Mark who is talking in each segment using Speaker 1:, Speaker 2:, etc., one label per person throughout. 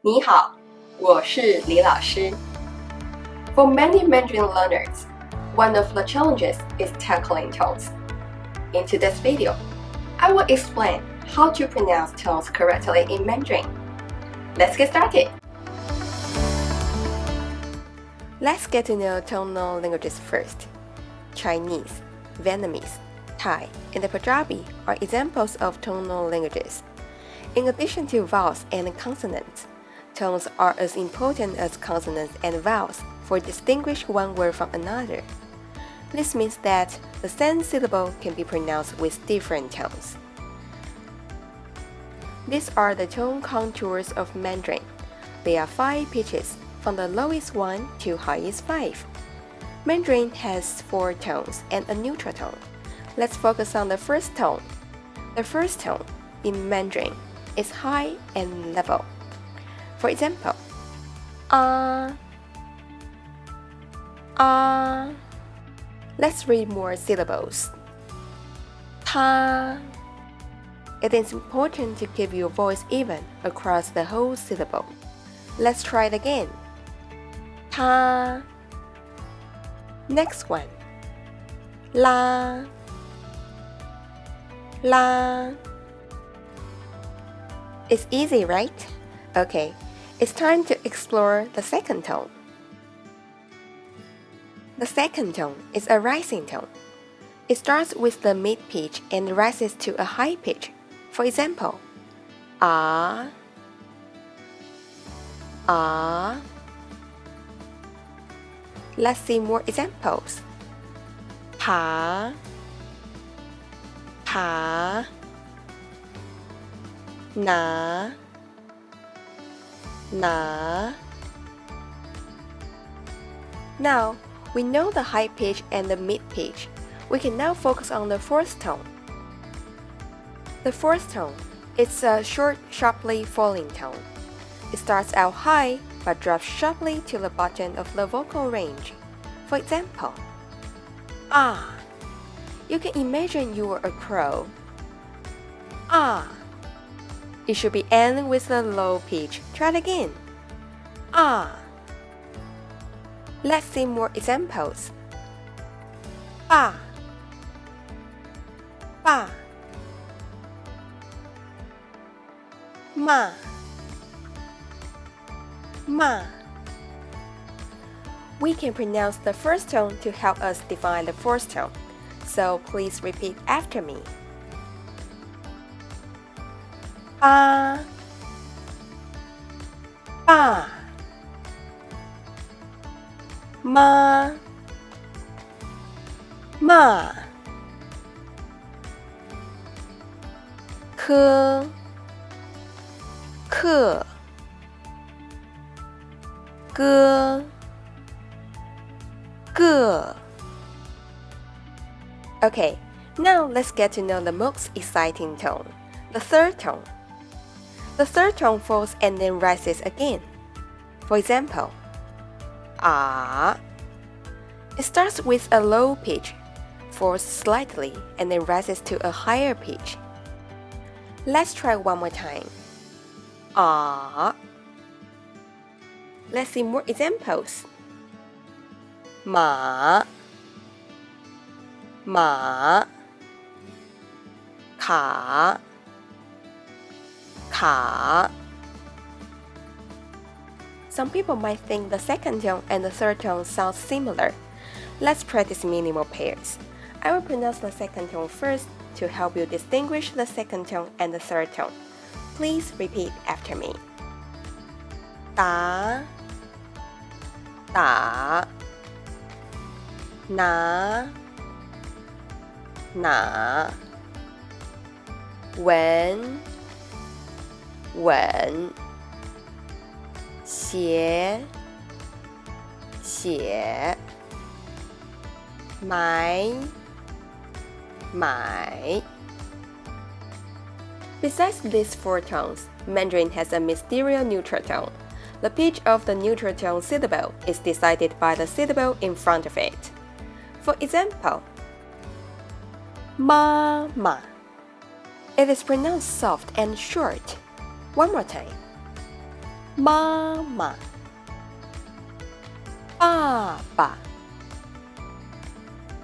Speaker 1: 你好，我是李老师。For many Mandarin learners, one of the challenges is tackling tones. In today's video, I will explain how to pronounce tones correctly in Mandarin. Let's get started. Let's get to know tonal languages first. Chinese, Vietnamese, Thai, and Punjabi are examples of tonal languages. In addition to vowels and consonants, tones are as important as consonants and vowels for distinguish one word from another. This means that the same syllable can be pronounced with different tones. These are the tone contours of Mandarin. There are 5 pitches, from the lowest one to highest 5. Mandarin has 4 tones and a neutral tone. Let's focus on the first tone. The first tone in Mandarin is high and level. For example, Let's read more syllables. Ta. It is important to keep your voice even across the whole syllable. Let's try it again. Ta. Next one. La. La. It's easy, right? Okay, it's time to explore the second tone. The second tone is a rising tone. It starts with the mid pitch and rises to a high pitch. For example, ah, ah. Let's see more examples. Pa, pa, na, na. Now, we know the high pitch and the mid pitch. We can now focus on the fourth tone. The fourth tone is a short, sharply falling tone. It starts out high but drops sharply to the bottom of the vocal range. For example, ah. You can imagine you are a crow. Ah. It should be end with a low pitch. Try it again. Ah. Let's see more examples. Ba, ba, ma, ma. We can pronounce the first tone to help us define the fourth tone. So please repeat after me. Ba, ba. Ma, ma. Ke, ke. Ge, ge. Okay, now let's get to know the most exciting tone, the third tone. The third tone falls and then rises again. For example, ah. It starts with a low pitch, falls slightly, and then rises to a higher pitch. Let's try one more time. Ah. Let's see more examples. Ma, ma, ka, ka. Some people might think the second tone and the third tone sound similar. Let's practice minimal pairs. I will pronounce the second tone first to help you distinguish the second tone and the third tone. Please repeat after me. Da, da, na, na. Wen, wen. Xie, xie. Mai, mai. Besides these 4 tones, Mandarin has a mysterious neutral tone. The pitch of the neutral tone syllable is decided by the syllable in front of it. For example, ma. It is pronounced soft and short. One more time. 妈妈、爸爸、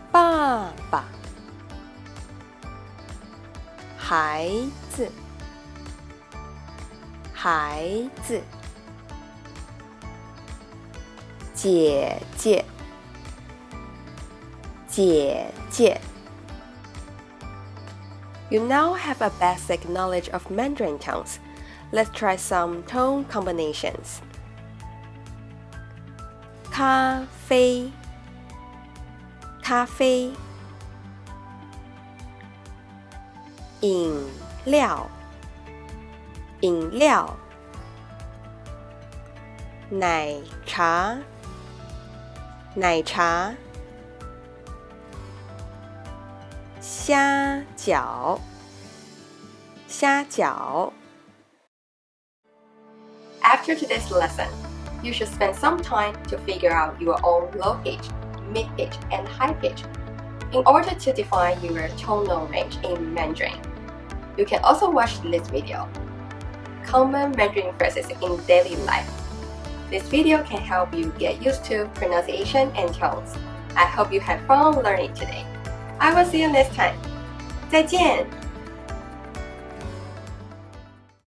Speaker 1: 爸爸、孩子、孩子、姐姐、姐姐。You now have a basic knowledge of Mandarin tones. Let's try some tone combinations. 咖啡、咖啡。饮料、饮料。奶茶、奶茶。虾饺、虾饺。After today's lesson, you should spend some time to figure out your own low pitch, mid pitch, and high pitch in order to define your tonal range in Mandarin. You can also watch this video, Common Mandarin Phrases in Daily Life. This video can help you get used to pronunciation and tones. I hope you had fun learning today. I will see you next time. 再见。